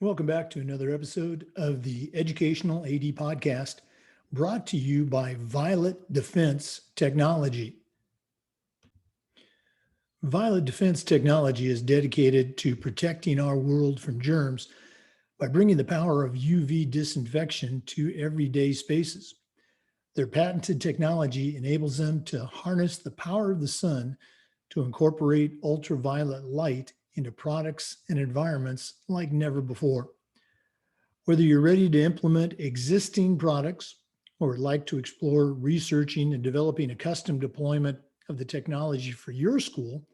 Welcome back to another episode of the Educational AD Podcast, brought to you by Violet Defense Technology. Violet Defense Technology is dedicated to protecting our world from germs by bringing the power of UV disinfection to everyday spaces. Their patented technology enables them to harness the power of the sun to incorporate ultraviolet light into products and environments like never before. Whether you're ready to implement existing products or would like to explore researching and developing a custom deployment of the technology for your school,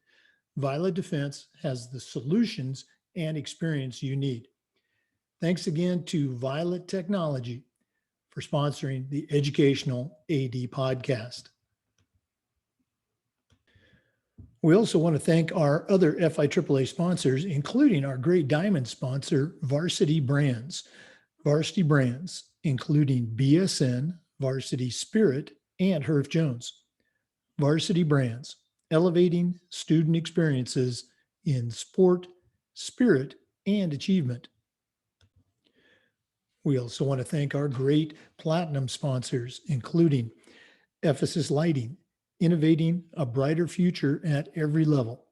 Violet Defense has the solutions and experience you need. Thanks again to Violet Technology for sponsoring the Educational AD Podcast. We also want to thank our other FIAAA sponsors, including our great diamond sponsor, Varsity Brands. Varsity Brands, including BSN, Varsity Spirit, and Herff Jones. Varsity Brands, elevating student experiences in sport, spirit, and achievement. We also want to thank our great platinum sponsors, including Ephesus Lighting, innovating a brighter future at every level.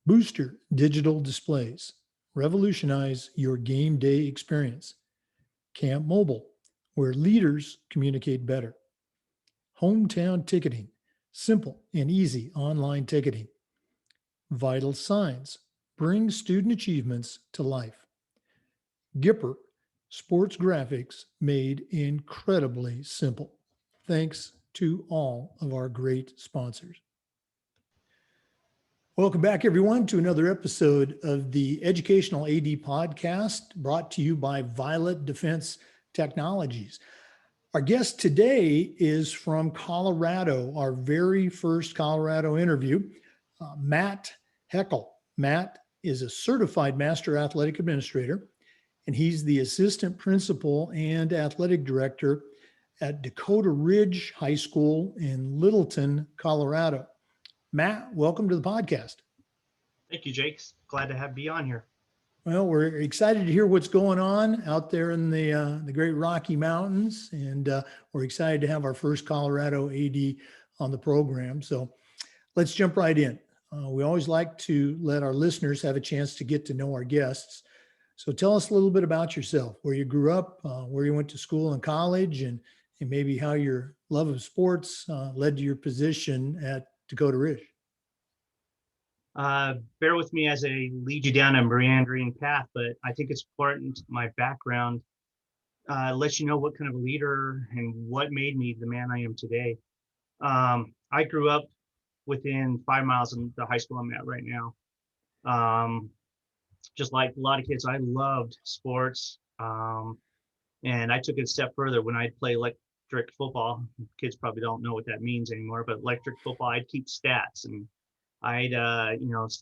Booster Digital Displays, revolutionize your game day experience. Camp Mobile, where leaders communicate better. Hometown Ticketing, simple and easy online ticketing. Vital Signs, bring student achievements to life. Gipper, sports graphics made incredibly simple. Thanks to all of our great sponsors. Welcome back, everyone, to another episode of the Educational AD Podcast, brought to you by Violet Defense Technologies. Our guest today is from Colorado, our very first Colorado interview, Matt Heckel. Matt is a certified Master Athletic Administrator, and he's the Assistant Principal and Athletic Director at Dakota Ridge High School in Littleton, Colorado. Matt, welcome to the podcast. Thank you, Jake. Glad to be on here. Well, we're excited to hear what's going on out there in the Great Rocky Mountains, and we're excited to have our first Colorado AD on the program. So let's jump right in. We always like to let our listeners have a chance to get to know our guests. So tell us a little bit about yourself, where you grew up, where you went to school and college, and maybe how your love of sports led to your position at Dakota Ridge. Bear with me as I lead you down a meandering path, but I think it's important. My background lets you know what kind of a leader and what made me the man I am today. I grew up within 5 miles of the high school I'm at right now. Just like a lot of kids, I loved sports, and I took it a step further when I'd play electric football. Kids probably don't know what that means anymore, but electric football, I'd keep stats and I'd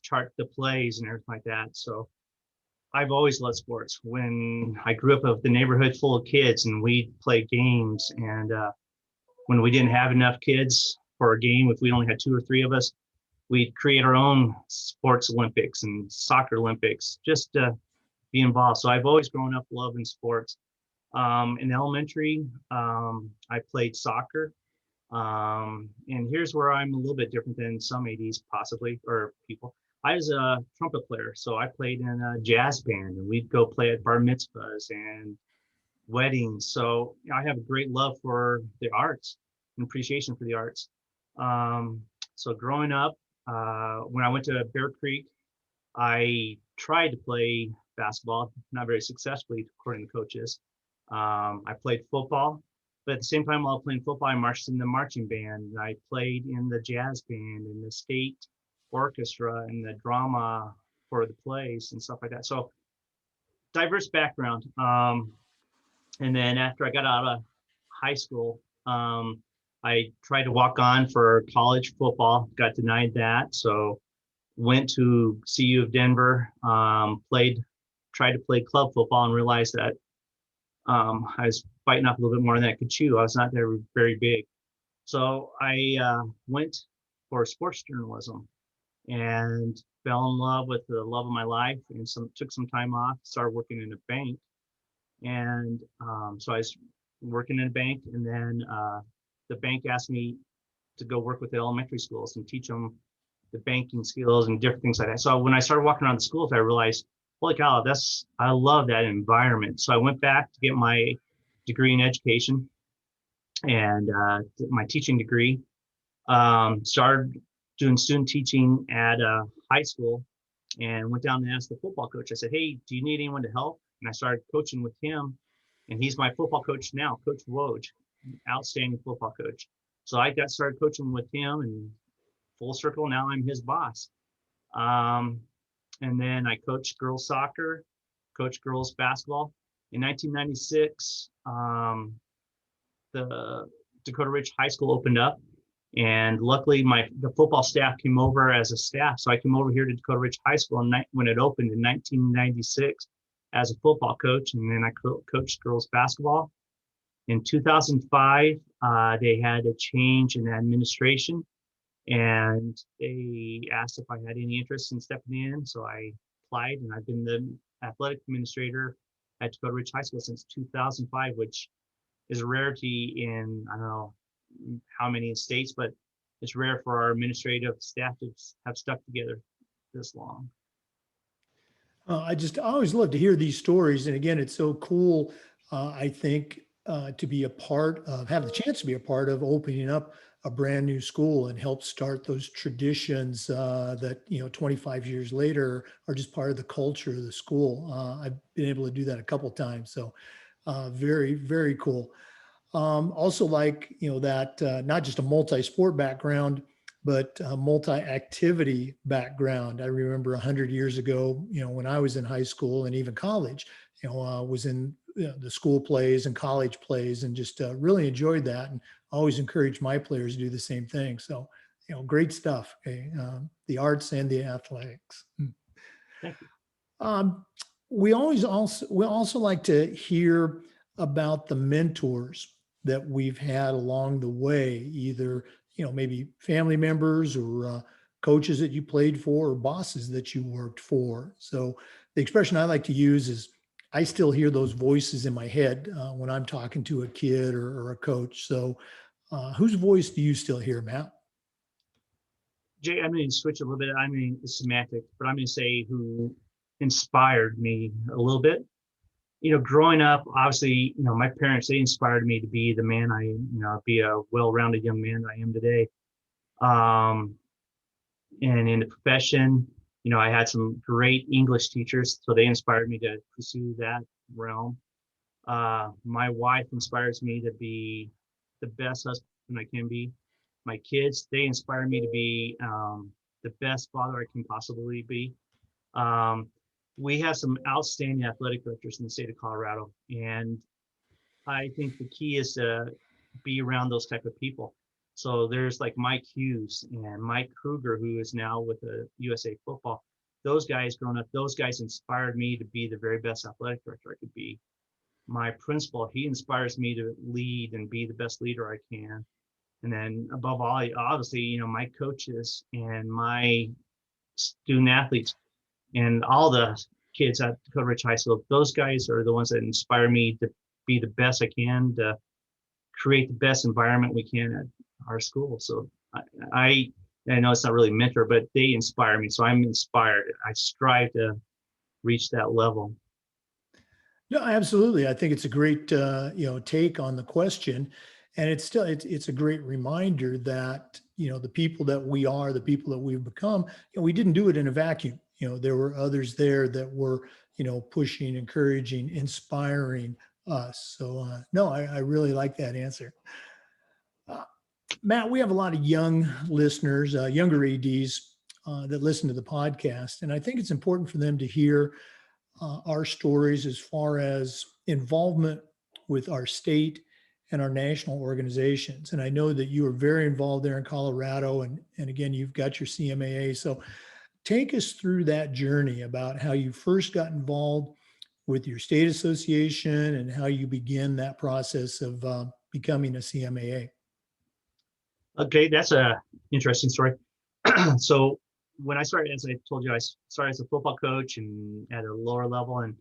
chart the plays and everything like that. So I've always loved sports. When I grew up with the neighborhood full of kids and we'd play games, and when we didn't have enough kids for a game, if we only had 2 or 3 of us, we'd create our own sports Olympics and soccer Olympics just to be involved. So I've always grown up loving sports. In elementary, I played soccer. And here's where I'm a little bit different than some ADs possibly, or people. I was a trumpet player, so I played in a jazz band, and we'd go play at bar mitzvahs and weddings. So I have a great love for the arts and appreciation for the arts. So growing up, when I went to Bear Creek, I tried to play basketball, not very successfully, according to coaches. I played football. But at the same time, while playing football, I marched in the marching band. I played in the jazz band, in the state orchestra, and the drama for the plays and stuff like that. So diverse background. And then after I got out of high school, I tried to walk on for college football, got denied that. So went to CU of Denver, tried to play club football, and realized that I was biting off a little bit more than I could chew. I was not very big. So I went for sports journalism. And fell in love with the love of my life and took some time off, started working in a bank. And so I was working in a bank, and then the bank asked me to go work with the elementary schools and teach them the banking skills and different things like that. So when I started walking around the schools, I realized, holy cow, I love that environment. So I went back to get my degree in education and my teaching degree. Started doing student teaching at a high school, and went down and asked the football coach. I said, hey, do you need anyone to help? And I started coaching with him, and he's my football coach now, Coach Woj, outstanding football coach. So I got started coaching with him, and full circle, now I'm his boss. And then I coached girls soccer, coached girls basketball. In 1996, the Dakota Ridge High School opened up, and luckily the football staff came over as a staff. So I came over here to Dakota Ridge High School when it opened in 1996 as a football coach, and then I coached girls basketball. In 2005, they had a change in administration, and they asked if I had any interest in stepping in. So I applied, and I've been the athletic administrator at Dakota Ridge High School since 2005, which is a rarity in, I don't know how many states, but it's rare for our administrative staff to have stuck together this long. I always love to hear these stories. And again, it's so cool, I think, to be have the chance to be a part of opening up a brand new school and help start those traditions that, 25 years later are just part of the culture of the school. I've been able to do that a couple of times. So very, very cool. Also like, that not just a multi-sport background, but a multi-activity background. I remember 100 years ago, when I was in high school and even college, was in the school plays and college plays, and just really enjoyed that, and always encourage my players to do the same thing. So, great stuff. Okay? The arts and the athletics. Thank you. We also like to hear about the mentors that we've had along the way, either maybe family members or coaches that you played for, or bosses that you worked for. So the expression I like to use is, I still hear those voices in my head when I'm talking to a kid or a coach. So whose voice do you still hear, Matt? Jay, I'm going to switch a little bit. I mean, it's semantic, but I'm going to say who inspired me a little bit. Growing up, obviously, my parents, they inspired me to be the man be a well-rounded young man I am today. And in the profession, I had some great English teachers, so they inspired me to pursue that realm. My wife inspires me to be the best husband I can be. My kids, they inspire me to be the best father I can possibly be. We have some outstanding athletic directors in the state of Colorado, and I think the key is to be around those type of people. So there's like Mike Hughes and Mike Kruger, who is now with the USA Football. Those guys growing up, those guys inspired me to be the very best athletic director I could be. My principal, he inspires me to lead and be the best leader I can. And then above all, obviously, my coaches and my student athletes and all the kids at Dakota Ridge High School, those guys are the ones that inspire me to be the best I can, to create the best environment we can at our school. So I know it's not really mentor, but they inspire me. So I'm inspired. I strive to reach that level. No, absolutely. I think it's a great, take on the question. And it's a great reminder that, the people that we are, the people that we've become, we didn't do it in a vacuum. There were others there that were, pushing, encouraging, inspiring us. So no, I really like that answer. Matt, we have a lot of young listeners, younger ADs that listen to the podcast. And I think it's important for them to hear our stories as far as involvement with our state and our national organizations. And I know that you are very involved there in Colorado. And again, you've got your CMAA. So take us through that journey about how you first got involved with your state association and how you begin that process of becoming a CMAA. Okay, that's a interesting story. So when I started, as I told you, I started as a football coach and at a lower level. And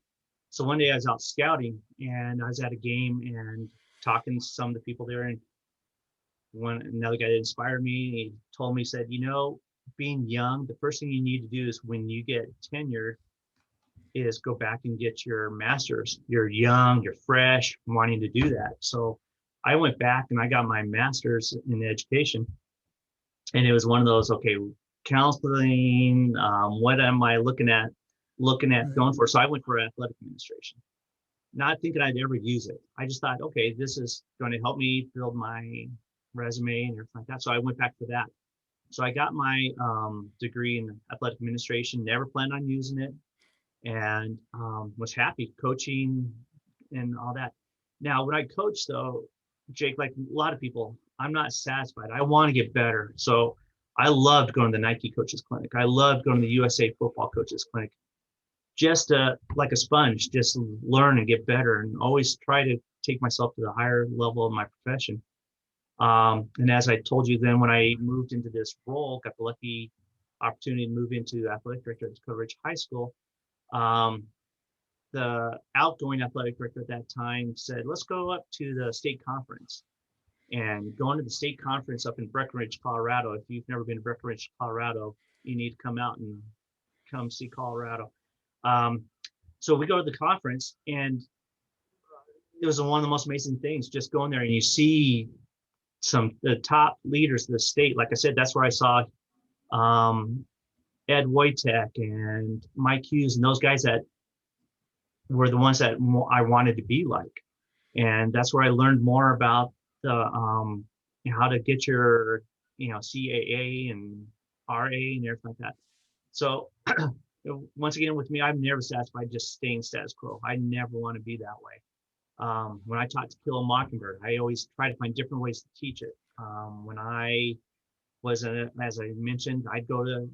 so one day I was out scouting and I was at a game and talking to some of the people there. And another guy that inspired me, he told me, he said, being young, the first thing you need to do is when you get tenured is go back and get your master's. You're young, you're fresh, wanting to do that. So I went back and I got my master's in education. And it was one of those, okay, counseling, what am I looking at going for? So I went for athletic administration, not thinking I'd ever use it. I just thought, okay, this is going to help me build my resume and everything like that. So I went back for that. So I got my degree in athletic administration, never planned on using it, and was happy coaching and all that. Now, when I coach, though, Jake, like a lot of people, I'm not satisfied. I want to get better. So I loved going to the Nike Coaches Clinic. I loved going to the USA Football Coaches Clinic, just like a sponge, just learn and get better, and always try to take myself to the higher level of my profession. And as I told you, then when I moved into this role, got the lucky opportunity to move into athletic director at Dakota Ridge High School. The outgoing athletic director at that time said, let's go up to the state conference. And going to the state conference up in Breckenridge, Colorado, if you've never been to Breckenridge, Colorado, you need to come out and come see Colorado. So we go to the conference, and it was one of the most amazing things, just going there and you see the top leaders of the state. Like I said, that's where I saw Ed Wojtek and Mike Hughes and those guys that were the ones that I wanted to be like. And that's where I learned more about the how to get your CAA and RA and everything like that. So once again, with me, I'm never satisfied just staying status quo. I never want to be that way. When I taught To Kill a Mockingbird, I always try to find different ways to teach it. When I was, as I mentioned, I'd go to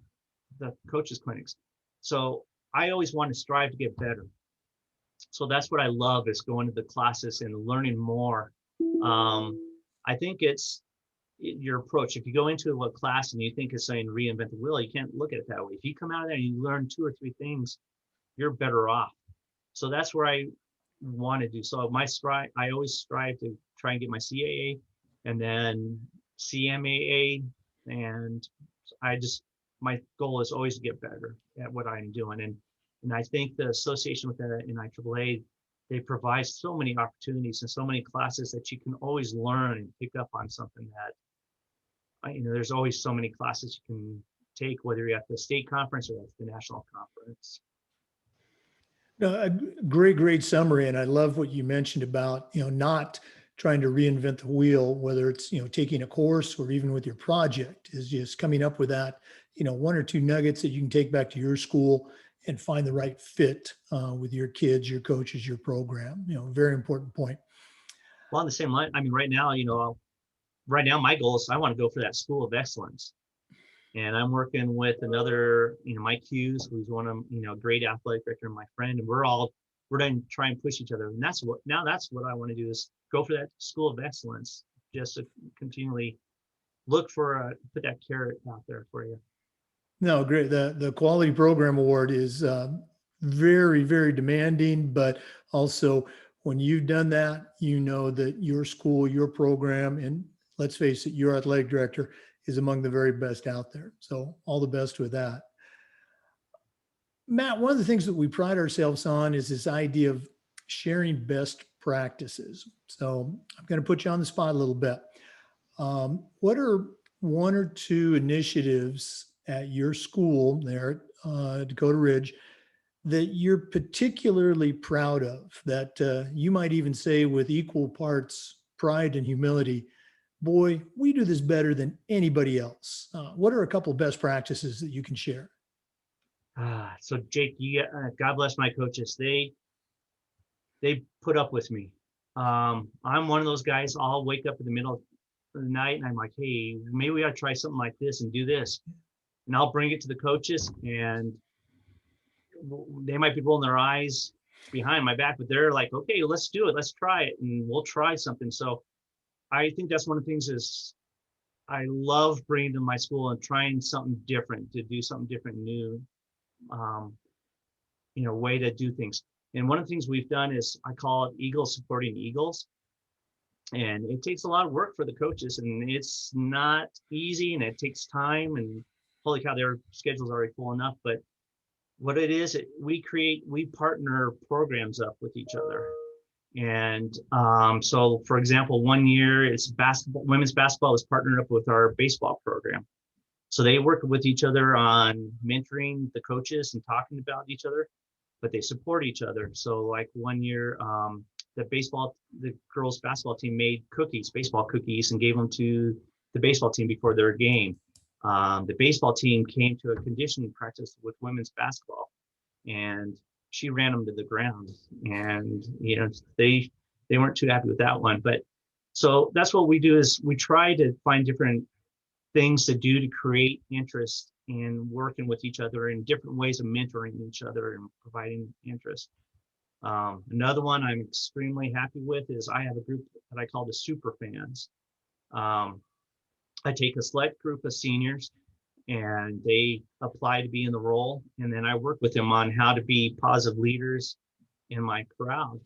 the coaches clinics. So I always want to strive to get better. So that's what I love, is going to the classes and learning more. I think it's your approach. If you go into a class and you think it's saying reinvent the wheel, you can't look at it that way. If you come out of there and you learn 2 or 3 things, you're better off. So that's where I want to do. So I always strive to try and get my CAA and then CMAA. And my goal is always to get better at what I'm doing. And I think the association with the NIAAA, they provide so many opportunities and so many classes that you can always learn and pick up on something that, there's always so many classes you can take, whether you're at the state conference or at the national conference. No, a great summary. And I love what you mentioned about, not trying to reinvent the wheel, whether it's, taking a course or even with your project, is just coming up with that, 1 or 2 nuggets that you can take back to your school and find the right fit with your kids, your coaches, your program. Very important point. Well, on the same line, right now my goal is I want to go for that school of excellence. And I'm working with another, Mike Hughes, who's one of, great athletic director and my friend, and we're going to try and push each other. And that's what I want to do, is go for that school of excellence, just to continually look for, put that carrot out there for you. No, great. The Quality Program Award is very, very demanding, but also when you've done that, that your school, your program, and let's face it, your athletic director is among the very best out there. So all the best with that. Matt, one of the things that we pride ourselves on is this idea of sharing best practices. So I'm going to put you on the spot a little bit. What are 1 or 2 initiatives at your school there at Dakota Ridge that you're particularly proud of, that you might even say with equal parts pride and humility, boy, we do this better than anybody else? What are a couple of best practices that you can share? So Jake, God bless my coaches. They put up with me. I'm one of those guys, I'll wake up in the middle of the night and I'm like, hey, maybe we ought to try something like this and do this. And I'll bring it to the coaches, and they might be rolling their eyes behind my back, but they're like, okay, let's do it. Let's try it. And we'll try something. So I think that's one of the things is I love bringing to my school and trying something different, to do something different, new, um, way to do things. And one of the things we've done is I call it Eagles supporting Eagles. And it takes a lot of work for the coaches, and it's not easy, and it takes time, and holy cow, their schedule's already full enough. But what it is, we partner programs up with each other. And so, for example, one year it's women's basketball is partnered up with our baseball program. So they work with each other on mentoring the coaches and talking about each other, but they support each other. So like one year, the girls basketball team made baseball cookies, and gave them to the baseball team before their game. The baseball team came to a conditioning practice with women's basketball, and she ran them to the ground. And they weren't too happy with that one. But so that's what we do, is we try to find different things to do to create interest in working with each other, and different ways of mentoring each other and providing interest. Another one I'm extremely happy with is I have a group that I call the super fans. I take a select group of seniors, and they apply to be in the role, and then I work with them on how to be positive leaders in my crowd.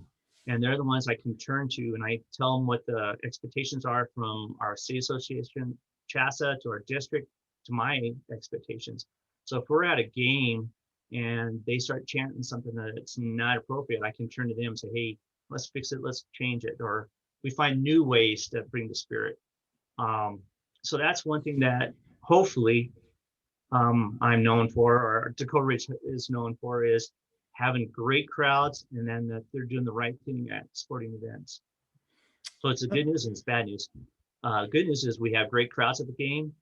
And they're the ones I can turn to, and I tell them what the expectations are from our city association, CHASA, to our district, to my expectations. So if we're at a game and they start chanting something that's not appropriate, I can turn to them and say, hey, let's fix it, let's change it. Or we find new ways to bring the spirit. So that's one thing that hopefully I'm known for, or Dakota Ridge is known for, is having great crowds, and then that they're doing the right thing at sporting events. So it's the good news and it's bad news. Good news is we have great crowds at the game.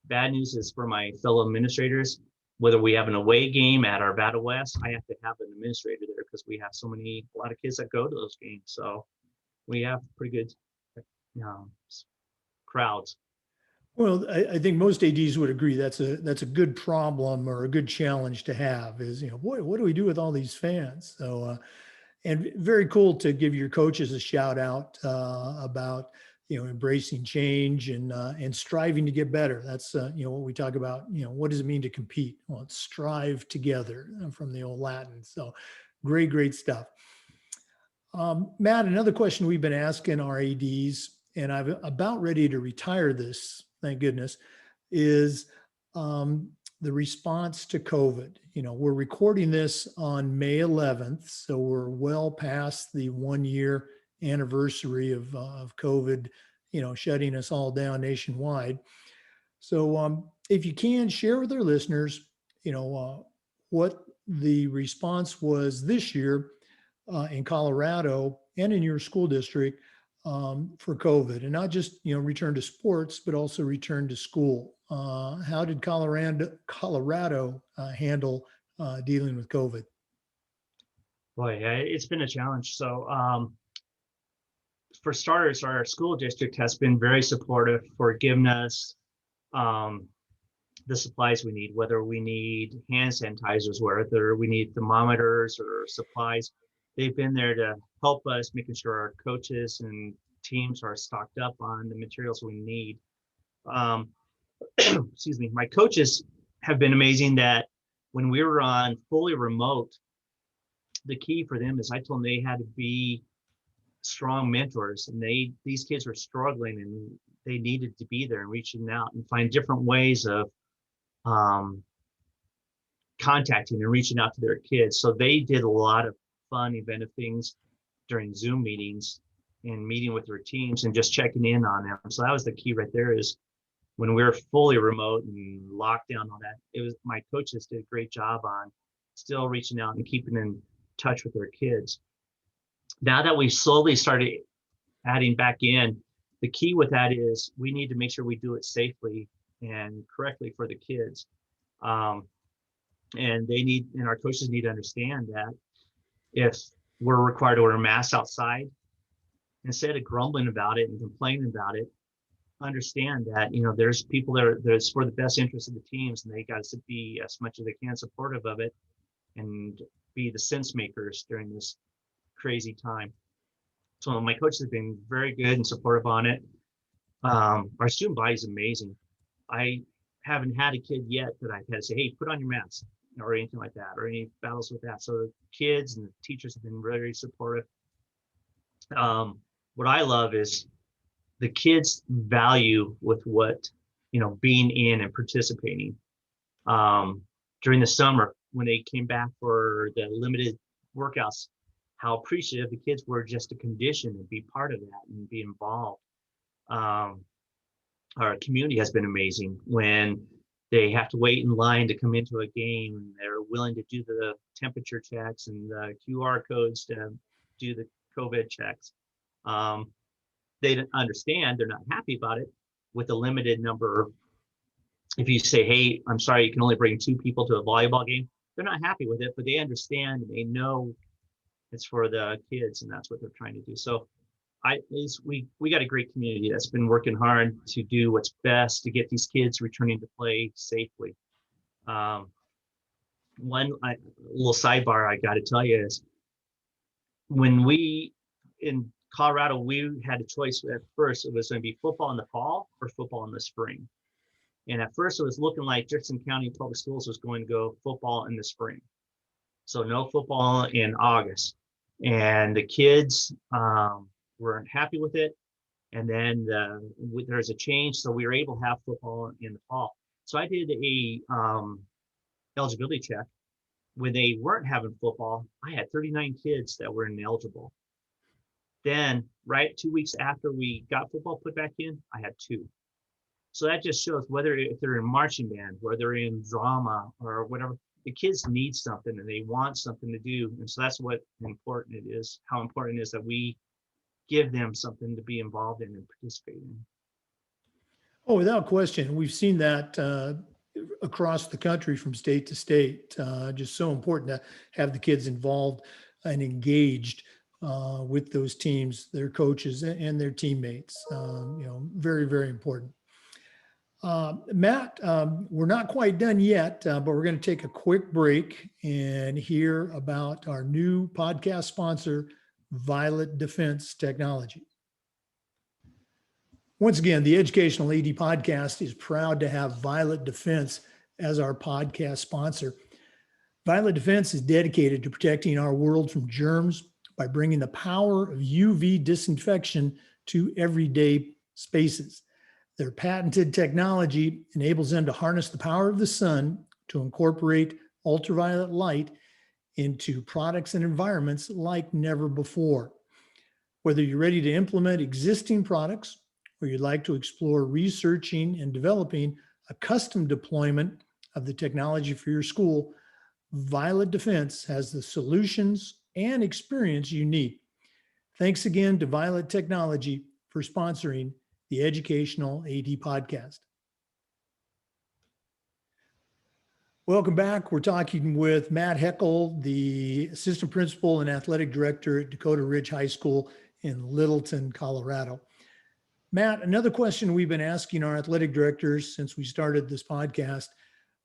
Bad news is for my fellow administrators, whether we have an away game at Arvada West, I have to have an administrator there because we have a lot of kids that go to those games. So we have pretty good crowds. Well, I think most ADs would agree that's a good problem, or a good challenge to have, is, what do we do with all these fans? So, and very cool to give your coaches a shout out about, embracing change and striving to get better. That's what we talk about. What does it mean to compete? Well, it's strive together, from the old Latin. So great stuff. Matt, another question we've been asking our ADs, and I'm about ready to retire this, thank goodness, is the response to COVID. We're recording this on May 11th, so we're well past the 1-year anniversary of COVID, shutting us all down nationwide. So if you can share with our listeners, what the response was this year in Colorado and in your school district for COVID, and not just return to sports, but also return to school. How did Colorado handle dealing with COVID? Boy, it's been a challenge. So for starters, our school district has been very supportive for giving us the supplies we need, whether we need hand sanitizers, whether we need thermometers or supplies. They've been there to help us, making sure our coaches and teams are stocked up on the materials we need. Excuse me. My coaches have been amazing, that when we were on fully remote, the key for them is I told them they had to be strong mentors, and these kids were struggling, and they needed to be there and reaching out and find different ways of contacting and reaching out to their kids. So they did a lot of fun, inventive things during Zoom meetings and meeting with their teams and just checking in on them. So that was the key right there, is when we were fully remote and locked down, all that, it was my coaches did a great job on still reaching out and keeping in touch with their kids. Now that we slowly started adding back in, the key with that is we need to make sure we do it safely and correctly for the kids. And our coaches need to understand that if we're required to wear masks outside, instead of grumbling about it and complaining about it, understand that, there's people there that's for the best interest of the teams, and they got to be as much as they can supportive of it and be the sense makers during this crazy time. So my coaches have been very good and supportive on it. Our student body is amazing. I haven't had a kid yet that I've had to say, hey, put on your mask or anything like that, or any battles with that. So the kids and the teachers have been very supportive. What I love is the kids value with what, being in and participating. During the summer, when they came back for the limited workouts, how appreciative the kids were just to condition and be part of that and be involved. Um, our community has been amazing when they have to wait in line to come into a game and they're willing to do the temperature checks and the QR codes to do the COVID checks. They don't understand, they're not happy about it with a limited number. If you say, hey, I'm sorry, you can only bring 2 people to a volleyball game, they're not happy with it, but they understand and they know it's for the kids and that's what they're trying to do. So we got a great community that's been working hard to do what's best to get these kids returning to play safely. One little sidebar I got to tell you is when we in Colorado, we had a choice at first. It was going to be football in the fall or football in the spring. And at first it was looking like Jefferson County Public Schools was going to go football in the spring. So no football in August. And the kids weren't happy with it. And then there's a change. So we were able to have football in the fall. So I did a eligibility check. When they weren't having football, I had 39 kids that were ineligible. Then right 2 weeks after we got football put back in, I had 2. So that just shows whether if they're in marching band, whether they're in drama or whatever, the kids need something and they want something to do. And so that's what important it is, how important it is that we give them something to be involved in and participate in. Oh, without question. We've seen that across the country from state to state. Just so important to have the kids involved and engaged with those teams, their coaches and their teammates. Very, very important. Matt, we're not quite done yet, but we're going to take a quick break and hear about our new podcast sponsor, Violet Defense Technology. Once again, the Educational AD Podcast is proud to have Violet Defense as our podcast sponsor. Violet Defense is dedicated to protecting our world from germs by bringing the power of UV disinfection to everyday spaces. Their patented technology enables them to harness the power of the sun to incorporate ultraviolet light into products and environments like never before. Whether you're ready to implement existing products or you'd like to explore researching and developing a custom deployment of the technology for your school, Violet Defense has the solutions and experience you need. Thanks again to Violet Technology for sponsoring the Educational AD Podcast. Welcome back. We're talking with Matt Heckel, the Assistant Principal and Athletic Director at Dakota Ridge High School in Littleton, Colorado. Matt, another question we've been asking our athletic directors since we started this podcast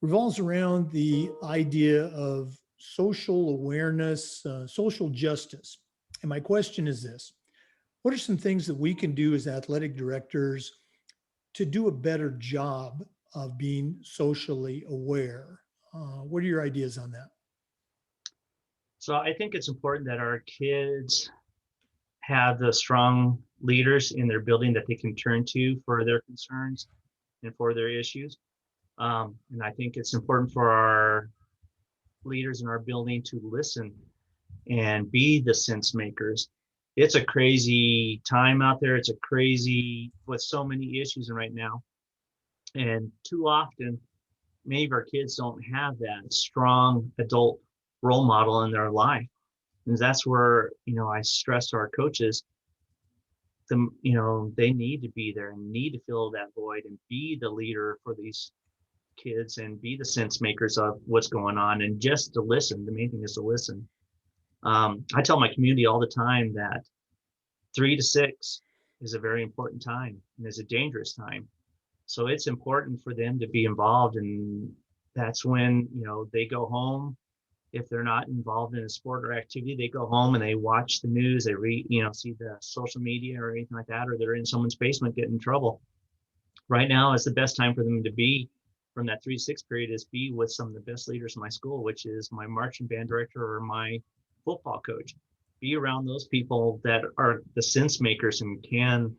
revolves around the idea of social awareness, social justice. And my question is this: what are some things that we can do as athletic directors to do a better job of being socially aware? What are your ideas on that? So I think it's important that our kids have the strong leaders in their building that they can turn to for their concerns and for their issues. And I think it's important for our leaders in our building to listen and be the sense makers. It's a crazy time out there. It's a crazy with so many issues right now. And too often, many of our kids don't have that strong adult role model in their life. And that's where, I stress to our coaches, they need to be there and need to fill that void and be the leader for these kids and be the sense makers of what's going on and just to listen. The main thing is to listen. I tell my community all the time that 3 to 6 is a very important time and is a dangerous time. So it's important for them to be involved. And that's when, they go home If they're not involved in a sport or activity, they go home and they watch the news, they read, see the social media or anything like that, or they're in someone's basement getting in trouble. Right now is the best time for them to be from that 3 to 6 period is be with some of the best leaders in my school, which is my marching band director or my football coach. Be around those people that are the sense makers and can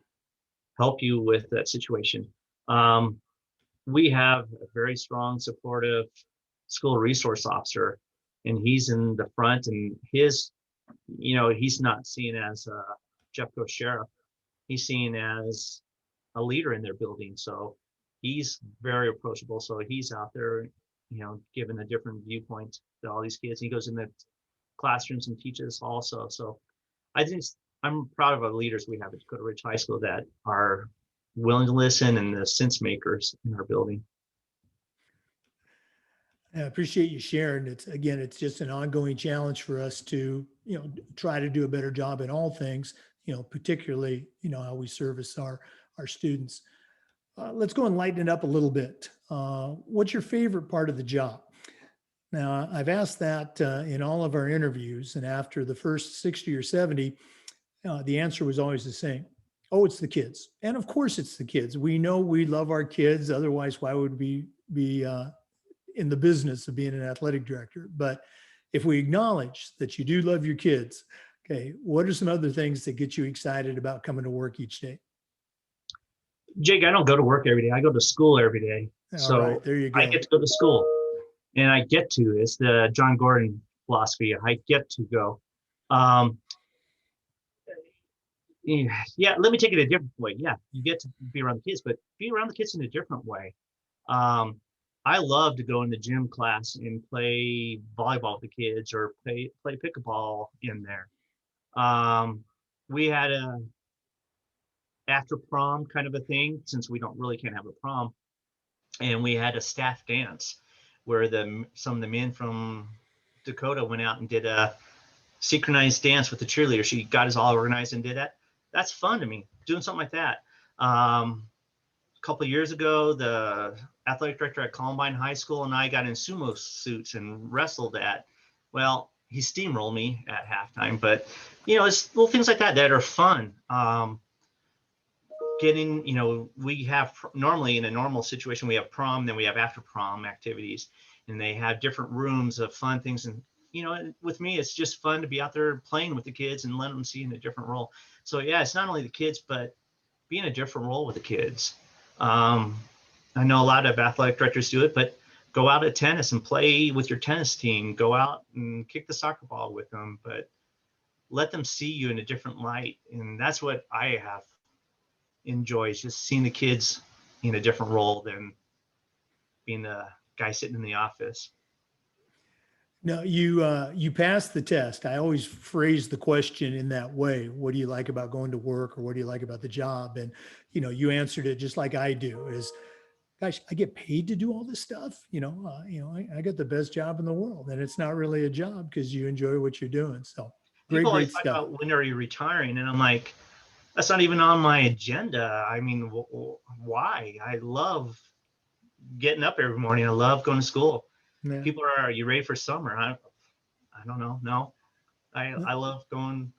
help you with that situation. We have a very strong, supportive school resource officer, and he's in the front, and he's not seen as a JeffCo sheriff. He's seen as a leader in their building. So he's very approachable. So he's out there, giving a different viewpoint to all these kids. He goes in the classrooms and teaches also. So I think I'm proud of our leaders we have at Dakota Ridge High School that are willing to listen and the sense makers in our building. I appreciate you sharing. It's just an ongoing challenge for us to, try to do a better job in all things, particularly, how we service our students. Let's go and lighten it up a little bit. What's your favorite part of the job? Now, I've asked that in all of our interviews, and after the first 60 or 70, the answer was always the same. Oh, it's the kids. And of course it's the kids. We know we love our kids. Otherwise, why would we be in the business of being an athletic director? But if we acknowledge that you do love your kids, okay, what are some other things that get you excited about coming to work each day? Jake, I don't go to work every day. I go to school every day. All right, there you go. I get to go to school, and it's the John Gordon philosophy. I get to go. Let me take it a different way. Yeah, you get to be around the kids, but be around the kids in a different way. I love to go in the gym class and play volleyball with the kids or play pickleball in there. We had a after prom kind of a thing, since we can't have a prom, and we had a staff dance where some of the men from Dakota went out and did a synchronized dance with the cheerleader. She got us all organized and did that. That's fun to me, doing something like that. A couple of years ago, the athletic director at Columbine High School and I got in sumo suits and wrestled he steamrolled me at halftime, but it's little things like that are fun. We have normally in a normal situation, we have prom, then we have after prom activities, and they have different rooms of fun things. And, with me, it's just fun to be out there playing with the kids and letting them see in a different role. So yeah, it's not only the kids, but being a different role with the kids. I know a lot of athletic directors do it, but go out at tennis and play with your tennis team, go out and kick the soccer ball with them, but let them see you in a different light. And that's what I have enjoys, just seeing the kids in a different role than being the guy sitting in the office. No, you passed the test. I always phrase the question in that way. What do you like about going to work, or what do you like about the job? And, you answered it just like I do, is, gosh, I get paid to do all this stuff. I got the best job in the world, and it's not really a job because you enjoy what you're doing. So People always great talk stuff. about when are you retiring? And I'm like, that's not even on my agenda. I mean, why? I love getting up every morning. I love going to school. Yeah. People are you ready for summer? I don't know. No, I love doing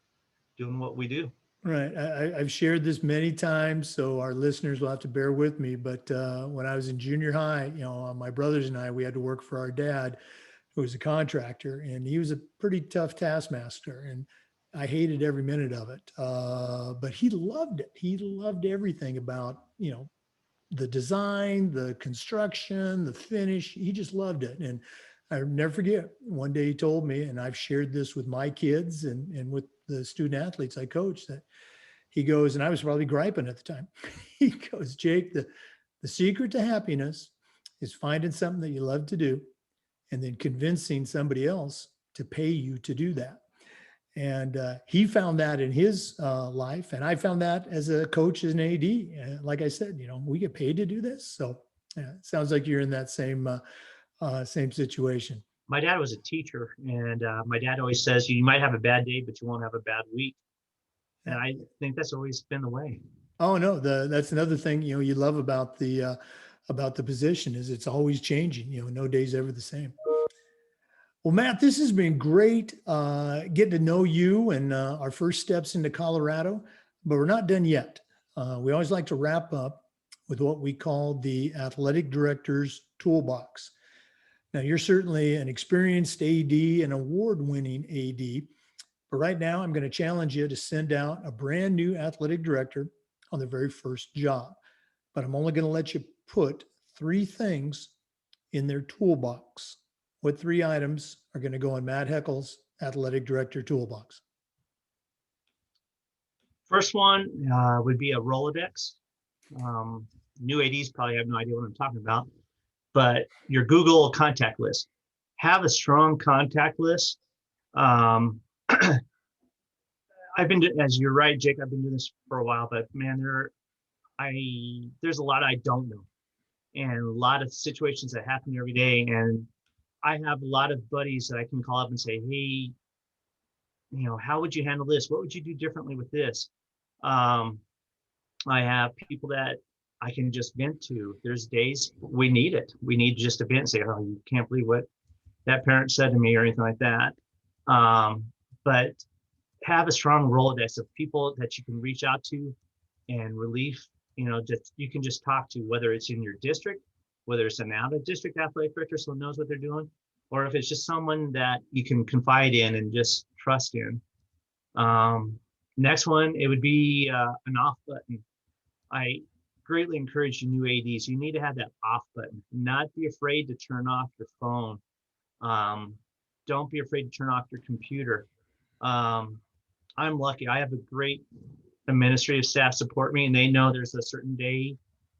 what we do. Right. I've shared this many times, so our listeners will have to bear with me. But when I was in junior high, my brothers and I, we had to work for our dad, who was a contractor, and he was a pretty tough taskmaster, and I hated every minute of it. But he loved it. He loved everything about, the design, the construction, the finish. He just loved it. And I never forget, one day he told me, and I've shared this with my kids and with the student athletes I coach, that he goes, and I was probably griping at the time. He goes, Jake, the secret to happiness is finding something that you love to do and then convincing somebody else to pay you to do that. And he found that in his life, and I found that as a coach, as an AD. Like I said, we get paid to do this. So it sounds like you're in that same situation. My dad was a teacher, and my dad always says, you might have a bad day, but you won't have a bad week. And I think that's always been the way. Oh no, that's another thing you love about the position, is it's always changing. No day's ever the same. Well, Matt, this has been great getting to know you and our first steps into Colorado, but we're not done yet. We always like to wrap up with what we call the athletic director's toolbox. Now, you're certainly an experienced AD and award-winning AD, but right now I'm going to challenge you to send out a brand new athletic director on their very first job. But I'm only going to let you put 3 things in their toolbox. What 3 items are going to go in Matt Heckel's athletic director toolbox? First one would be a Rolodex. New ADs probably have no idea what I'm talking about, but your Google contact list. Have a strong contact list. I've been, as you're right, Jake, I've been doing this for a while, but man, there's a lot I don't know, and a lot of situations that happen every day. And I have a lot of buddies that I can call up and say, hey, how would you handle this? What would you do differently with this? I have people that I can just vent to. There's days we need it. We need just to vent and say, oh, you can't believe what that parent said to me or anything like that. But have a strong Rolodex of people that you can reach out to and relief, just you can just talk to, whether it's in your district, whether it's an out of district athletic director so knows what they're doing, or if it's just someone that you can confide in and just trust in. Next one, it would be an off button. I greatly encourage you new ADs, you need to have that off button. Not be afraid to turn off your phone. Don't be afraid to turn off your computer. I'm lucky. I have a great administrative staff support me, and they know there's a certain day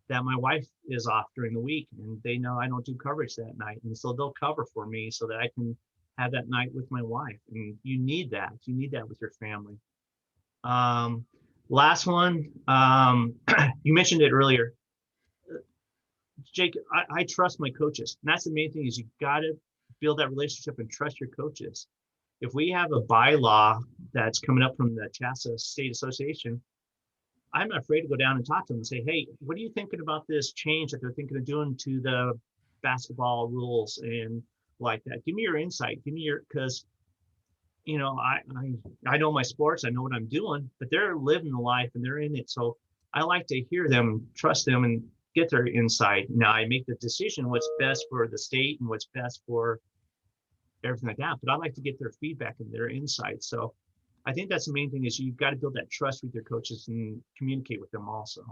that my wife is off during the week, and they know I don't do coverage that night. And so they'll cover for me so that I can have that night with my wife. And you need that. You need that with your family. Last one, you mentioned it earlier. Jake, I trust my coaches. And that's the main thing, is you got to build that relationship and trust your coaches. If we have a bylaw that's coming up from the Shasta State Association, I'm not afraid to go down and talk to them and say, hey, what are you thinking about this change that they're thinking of doing to the basketball rules and like that? Give me your insight. Give me your, because, I know my sports, I know what I'm doing, but they're living the life and they're in it. So I like to hear them, trust them, and get their insight. Now I make the decision what's best for the state and what's best for everything like that, but I like to get their feedback and their insights. So I think that's the main thing, is you've got to build that trust with your coaches and communicate with them also.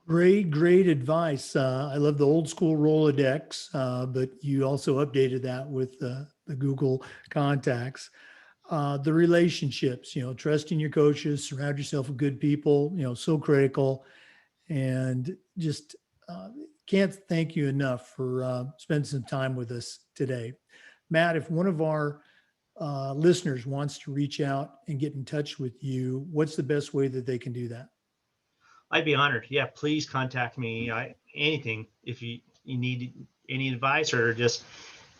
Great advice. I love the old school Rolodex, but you also updated that with the Google contacts. The relationships, trusting your coaches, surround yourself with good people, so critical. And just can't thank you enough for spending some time with us today. Matt, if one of our listeners wants to reach out and get in touch with you, what's the best way that they can do that? I'd be honored. Yeah, please contact me. Anything, if you need any advice or just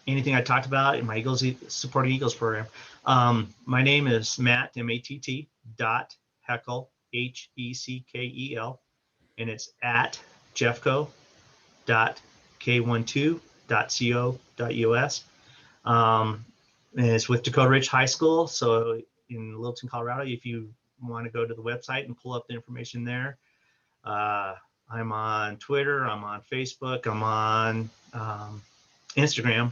anything I talked about in my Eagles Supporting Eagles program. My name is Matt, M-A-T-T, Heckel, H-E-C-K-E-L, and it's at jeffco.k12.co.us. And it's with Dakota Ridge High School. So in Littleton, Colorado, if you want to go to the website and pull up the information there. I'm on Twitter, I'm on Facebook, I'm on Instagram,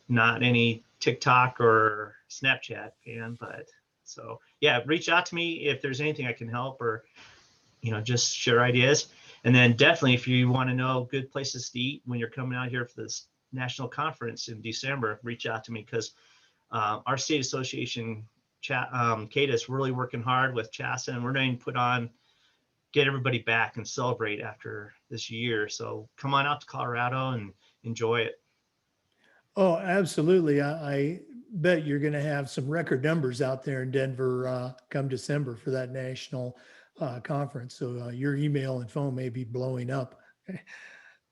not any TikTok or Snapchat fan, but so yeah, reach out to me if there's anything I can help, or just share ideas. And then definitely, if you want to know good places to eat when you're coming out here for this national conference in December, reach out to me, because our state association, CADA, is really working hard with Shasta, and we're going to get everybody back and celebrate after this year. So come on out to Colorado and enjoy it. Oh, absolutely. I bet you're going to have some record numbers out there in Denver come December for that national conference. So your email and phone may be blowing up.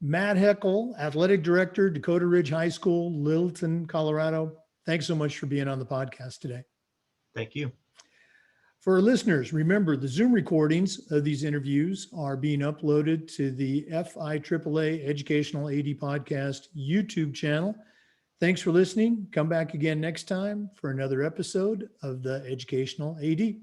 Matt Heckel, Athletic Director, Dakota Ridge High School, Littleton, Colorado. Thanks so much for being on the podcast today. Thank you. For our listeners, remember the Zoom recordings of these interviews are being uploaded to the FIAAA Educational AD Podcast YouTube channel. Thanks for listening. Come back again next time for another episode of the Educational AD.